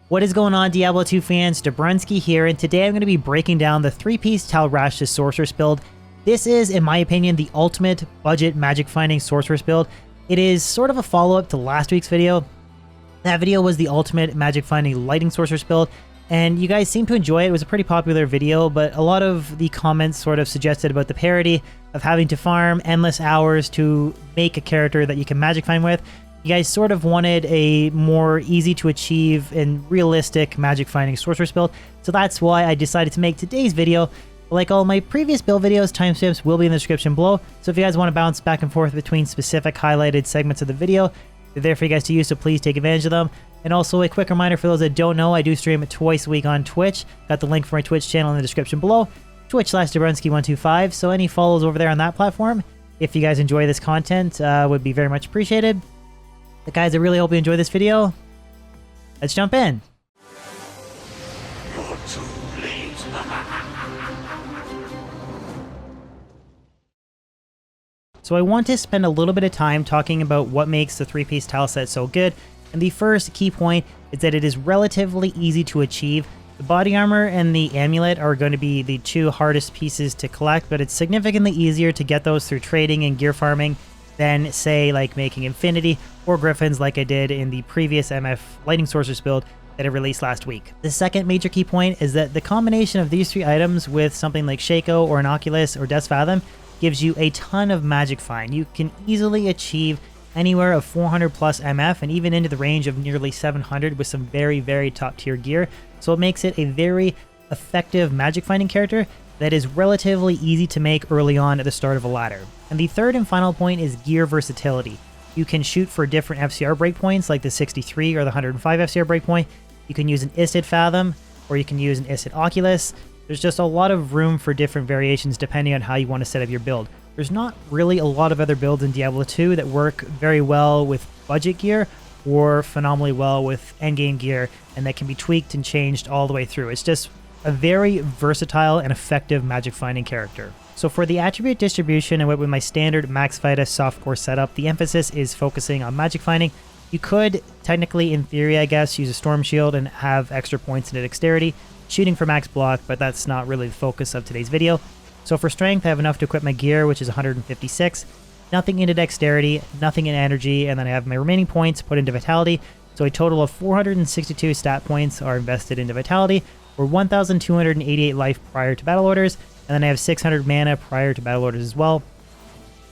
What is going on, Diablo 2 fans? Dabrunski here, and today I'm going to be breaking down the 3-piece Talrash's Sorceress build. This is, in my opinion, the ultimate budget magic finding Sorceress build. It is sort of a follow-up to last week's video. That video was the ultimate magic finding lighting Sorceress build, and you guys seemed to enjoy it. It was a pretty popular video, but a lot of the comments sort of suggested about the parody of having to farm endless hours to make a character that you can magic find with. You guys sort of wanted a more easy to achieve and realistic magic finding Sorceress build, so that's why I decided to make today's video. Like all my previous build videos, timestamps will be in the description below, so if you guys want to bounce back and forth between specific highlighted segments of the video, they're there for you guys to use, so please take advantage of them. And also a quick reminder for those that don't know, I do stream twice a week on Twitch. Got the link for my Twitch channel in the description below, twitch/Dabrunski125, so any follows over there on that platform, if you guys enjoy this content, would be very much appreciated. But guys, I really hope you enjoy this video. Let's jump in. You're too late. So I want to spend a little bit of time talking about what makes the 3-piece tile set so good. And the first key point is that it is relatively easy to achieve. The body armor and the amulet are going to be the two hardest pieces to collect, but it's significantly easier to get those through trading and gear farming than, say, like making Infinity or Griffins like I did in the previous MF Lightning Sorceress build that I released last week. The second major key point is that the combination of these three items with something like Shaco or an Oculus or Death's Fathom gives you a ton of magic find. You can easily achieve anywhere of 400 plus MF and even into the range of nearly 700 with some very, very top tier gear. So it makes it a very effective magic finding character that is relatively easy to make early on at the start of a ladder. And the third and final point is gear versatility. You can shoot for different FCR breakpoints like the 63 or the 105 FCR breakpoint. You can use an Isted Fathom or you can use an Isted Oculus. There's just a lot of room for different variations depending on how you want to set up your build. There's not really a lot of other builds in Diablo 2 that work very well with budget gear or phenomenally well with endgame gear and that can be tweaked and changed all the way through. It's just a very versatile and effective magic finding character. So for the attribute distribution, I went with my standard Max Vita softcore setup. The emphasis is focusing on magic finding. You could technically, in theory, I guess, use a Storm Shield and have extra points into dexterity, shooting for max block, but that's not really the focus of today's video. So for strength, I have enough to equip my gear, which is 156, nothing into dexterity, nothing in energy, and then I have my remaining points put into vitality. So a total of 462 stat points are invested into vitality, or 1,288 life prior to battle orders, and then I have 600 mana prior to battle orders as well.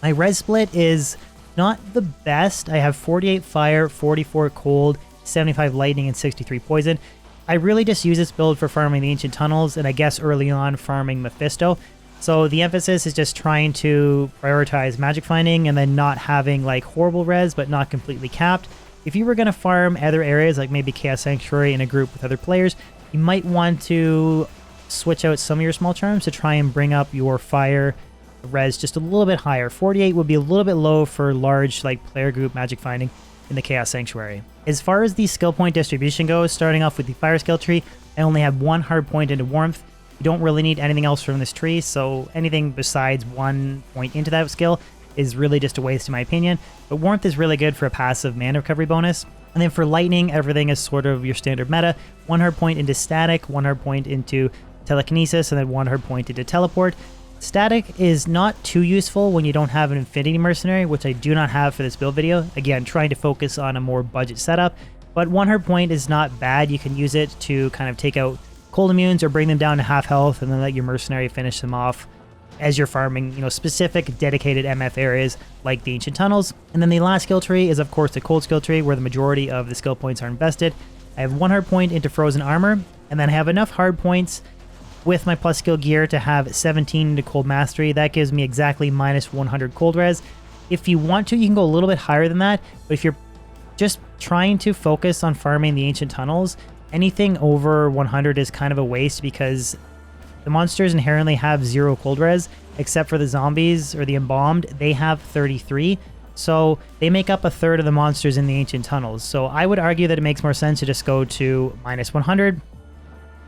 My res split is not the best. I have 48 fire, 44 cold, 75 lightning, and 63 poison. I really just use this build for farming the ancient tunnels, and I guess early on farming Mephisto. So the emphasis is just trying to prioritize magic finding and then not having like horrible res, but not completely capped. If you were going to farm other areas, like maybe Chaos Sanctuary in a group with other players, you might want to switch out some of your small charms to try and bring up your fire res just a little bit higher. 48 would be a little bit low for large like player group magic finding in the Chaos Sanctuary. As far as the skill point distribution goes, starting off with the fire skill tree, I only have one hard point into warmth. You don't really need anything else from this tree, so anything besides one point into that skill is really just a waste in my opinion. But warmth is really good for a passive mana recovery bonus. And then for lightning, everything is sort of your standard meta. One hard point into static, one hard point into telekinesis, and then one hard point into teleport. Static is not too useful when you don't have an Infinity Mercenary, which I do not have for this build video. Again, trying to focus on a more budget setup. But one hard point is not bad. You can use it to kind of take out cold immunes or bring them down to half health and then let your mercenary finish them off as you're farming, you know, specific dedicated MF areas like the ancient tunnels. And then the last skill tree is of course the cold skill tree where the majority of the skill points are invested. I have one hard point into frozen armor, and then I have enough hard points with my plus skill gear to have 17 into cold mastery. That gives me exactly minus 100 cold res. If you want to, you can go a little bit higher than that, but if you're just trying to focus on farming the ancient tunnels, anything over 100 is kind of a waste because the monsters inherently have 0 cold res, except for the zombies or the embalmed. They have 33, so they make up a third of the monsters in the ancient tunnels. So I would argue that it makes more sense to just go to minus 100,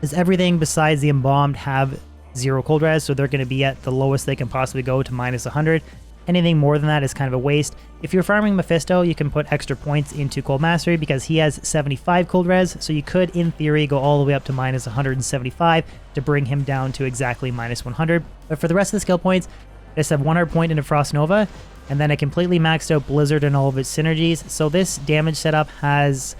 as everything besides the embalmed have 0 cold res, so they're going to be at the lowest they can possibly go to minus 100. Anything more than that is kind of a waste. If you're farming Mephisto, you can put extra points into Cold Mastery because he has 75 cold res, so you could, in theory, go all the way up to minus 175 to bring him down to exactly minus 100. But for the rest of the skill points, I just have 100 point into Frost Nova, and then I completely maxed out Blizzard and all of its synergies. So this damage setup has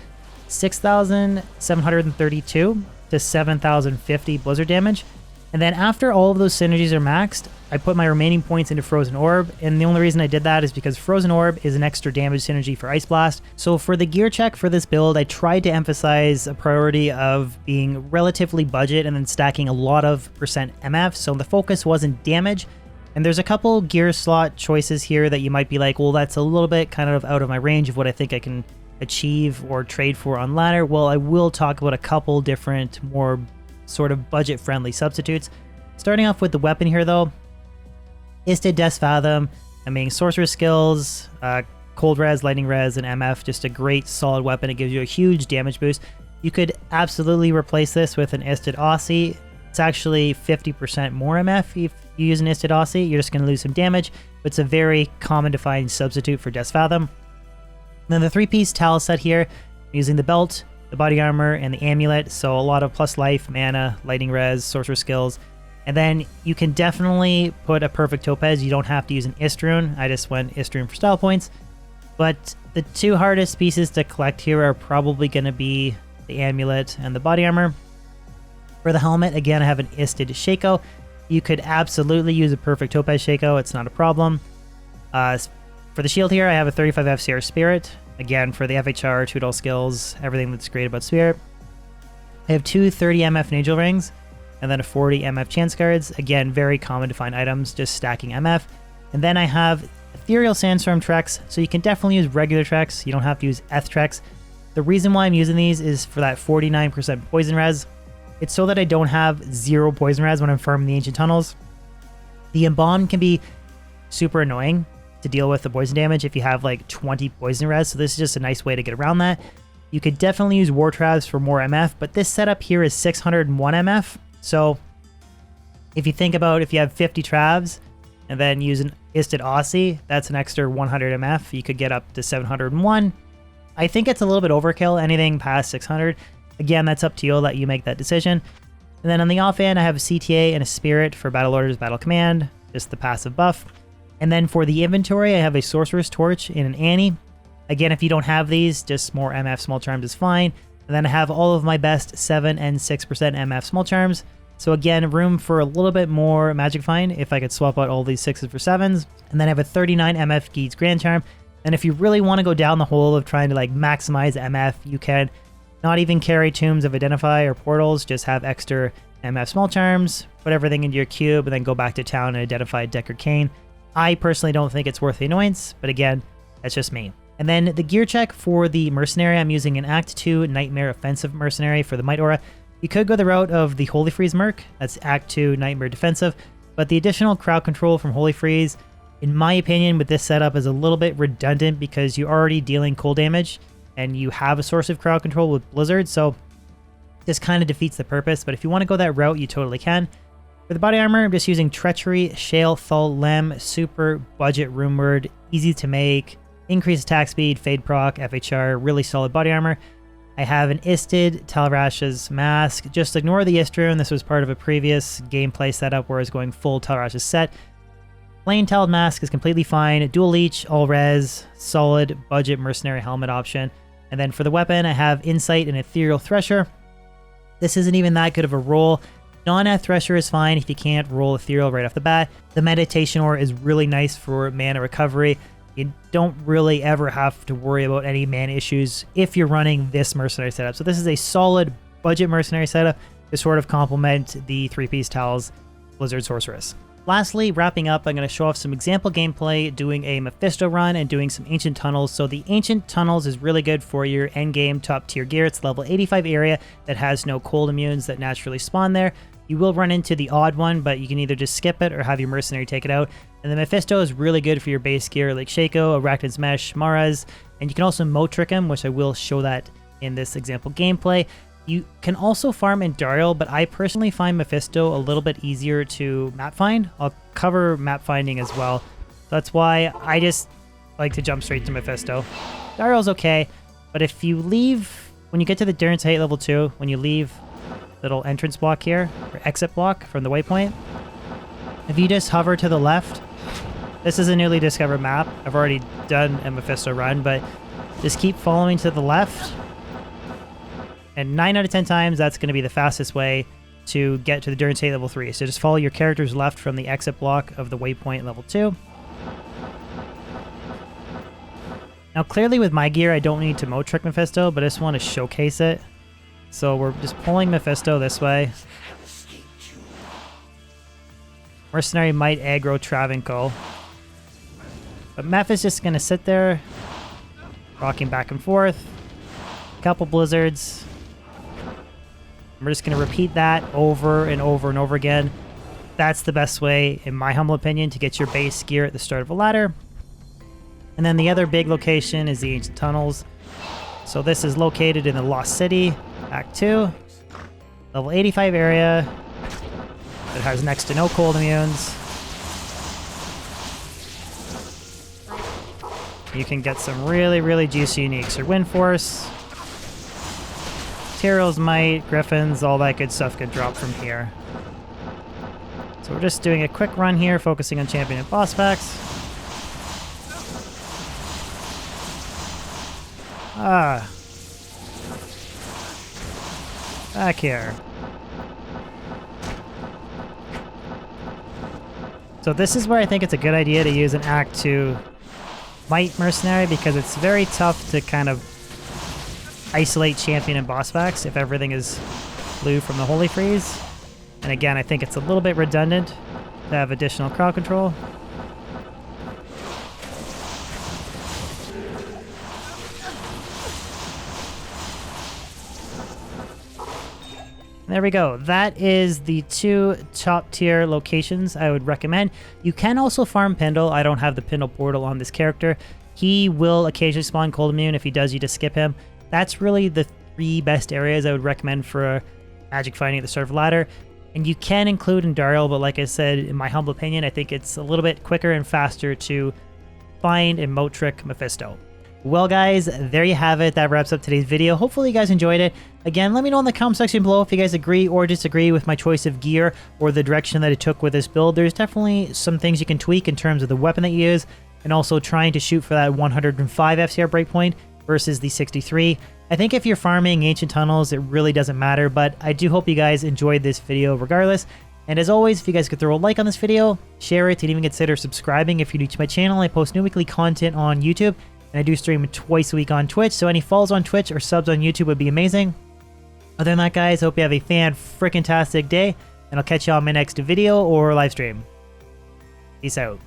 6,732 to 7,050 Blizzard damage. And then after all of those synergies are maxed, I put my remaining points into Frozen Orb, and the only reason I did that is because Frozen Orb is an extra damage synergy for Ice Blast. So for the gear check for this build, I tried to emphasize a priority of being relatively budget and then stacking a lot of percent MF, so the focus wasn't damage. And there's a couple gear slot choices here that you might be like, well, that's a little bit kind of out of my range of what I think I can achieve or trade for on ladder. Well, I will talk about a couple different more sort of budget-friendly substitutes. Starting off with the weapon here, though. Isted Death Fathom, I mean, Sorceress skills, Cold Res, Lightning Res, and MF, just a great solid weapon. It gives you a huge damage boost. You could absolutely replace this with an Isted Aussie. It's actually 50% more MF if you use an Isted Aussie. You're just going to lose some damage, but it's a very common to find substitute for Death Fathom. Then the 3-piece towel set here, I'm using the belt, the body armor, and the amulet, so a lot of plus life, mana, lightning res, sorcerer skills. And then you can definitely put a perfect topaz. You don't have to use an Istrune. I just went Istrune for style points. But the two hardest pieces to collect here are probably going to be the amulet and the body armor. For the helmet, again, I have an Isted Shaco. You could absolutely use a perfect topaz Shaco. It's not a problem. For the shield here, I have a 35 FCR Spirit. Again, for the FHR, 2 skills, everything that's great about Spirit. I have 2 30 MF Nagel Rings, and then a 40 MF Chance Cards. Again, very common to find items, just stacking MF. And then I have Ethereal Sandstorm Treks, so you can definitely use regular Treks. You don't have to use Eth Treks. The reason why I'm using these is for that 49% Poison Res. It's so that I don't have 0 Poison Res when I'm farming the Ancient Tunnels. The Embalm can be super annoying to deal with the poison damage if you have like 20 poison res, so this is just a nice way to get around that. You could definitely use War Traps for more MF, but this setup here is 601 MF, so if you think about if you have 50 Travs and then use an Isted Aussie, that's an extra 100 MF. You could get up to 701. I think it's a little bit overkill, anything past 600. Again, that's up to you, I'll let you make that decision. And then on the offhand, I have a CTA and a Spirit for Battle Orders, Battle Command, just the passive buff. And then for the inventory, I have a Sorceress Torch and an Annie. Again, if you don't have these, just more MF Small Charms is fine. And then I have all of my best 7 and 6% MF Small Charms. So again, room for a little bit more Magic Find if I could swap out all these 6s for 7s. And then I have a 39 MF Geed's Grand Charm. And if you really want to go down the hole of trying to like maximize MF, you can not even carry Tombs of Identify or Portals, just have extra MF Small Charms, put everything into your cube, and then go back to town and identify Deck or Kane. I personally don't think it's worth the annoyance, but again, that's just me. And then the gear check for the Mercenary, I'm using an Act 2 Nightmare Offensive Mercenary for the Might Aura. You could go the route of the Holy Freeze Merc, that's Act 2 Nightmare Defensive, but the additional crowd control from Holy Freeze, in my opinion, with this setup is a little bit redundant because you're already dealing cold damage and you have a source of crowd control with Blizzard, so this kind of defeats the purpose, but if you want to go that route, you totally can. For the body armor, I'm just using Treachery, Shale, Thal, Lem, super budget room word, easy to make, increased attack speed, fade proc, FHR, really solid body armor. I have an Isted Talrash's Mask. Just ignore the Istrune. This was part of a previous gameplay setup where I was going full Talrash's set. Plain Taled Mask is completely fine. Dual Leech, all res, solid budget mercenary helmet option. And then for the weapon, I have Insight and Ethereal Thresher. This isn't even that good of a roll. Non-Eth Thresher is fine if you can't roll Ethereal right off the bat. The Meditation Ore is really nice for mana recovery. You don't really ever have to worry about any mana issues if you're running this mercenary setup. So this is a solid budget mercenary setup to sort of complement the 3-piece towels Blizzard Sorceress. Lastly, wrapping up, I'm going to show off some example gameplay doing a Mephisto run and doing some Ancient Tunnels. So the Ancient Tunnels is really good for your endgame top tier gear. It's level 85 area that has no cold immunes that naturally spawn there. You will run into the odd one, but you can either just skip it or have your mercenary take it out. And the Mephisto is really good for your base gear like Shaco, Arachnid's Mesh, Maras, and you can also Mo Trick him, which I will show that in this example gameplay. You can also farm Endariel, but I personally find Mephisto a little bit easier to map find. I'll cover map finding as well That's why I just like to jump straight to Mephisto. Daryl's okay, but if you leave, when you get to the Durance Height level 2, when you leave little entrance block here, or exit block from the waypoint, if you just hover to the left, this is a newly discovered map. I've already done a Mephisto run, but just keep following to the left. And 9 out of 10 times, that's going to be the fastest way to get to the Durance Height level 3. So just follow your character's left from the exit block of the waypoint level 2. Now clearly with my gear, I don't need to trick Mephisto, but I just want to showcase it. So we're just pulling Mephisto this way. Mercenary might aggro Travancore. But Meph is just going to sit there, rocking back and forth. A couple blizzards. We're just going to repeat that over and over and over again. That's the best way, in my humble opinion, to get your base gear at the start of a ladder. And then the other big location is the Ancient Tunnels. So this is located in the Lost City, Act 2. Level 85 area. It has next to no cold immunes. You can get some really, really juicy uniques. Or Wind Force, Tyrell's Might, Griffins, all that good stuff could drop from here. So we're just doing a quick run here, focusing on champion and boss packs. Back here. So this is where I think it's a good idea to use an Act 2 Might Mercenary, because it's very tough to kind of isolate champion and boss packs if everything is blue from the Holy Freeze. And again, I think it's a little bit redundant to have additional crowd control. There we go. That is the 2 top tier locations I would recommend. You can also farm Pindle. I don't have the Pindle portal on this character. He will occasionally spawn cold immune. If he does, you just skip him. That's really the 3 best areas I would recommend for magic fighting at the start of ladder. And you can include Daryl, but like I said, in my humble opinion, I think it's a little bit quicker and faster to find and moat trick Mephisto. Well guys, there you have it. That wraps up today's video. Hopefully you guys enjoyed it. Again, let me know in the comment section below if you guys agree or disagree with my choice of gear or the direction that I took with this build. There's definitely some things you can tweak in terms of the weapon that you use, and also trying to shoot for that 105 FCR breakpoint versus the 63. I think if you're farming Ancient Tunnels, it really doesn't matter, but I do hope you guys enjoyed this video regardless. And as always, if you guys could throw a like on this video, share it, and even consider subscribing if you're new to my channel. I post new weekly content on YouTube, and I do stream twice a week on Twitch, so any follows on Twitch or subs on YouTube would be amazing. Other than that, guys, hope you have a fan-frickin-tastic day, and I'll catch you on my next video or live stream. Peace out.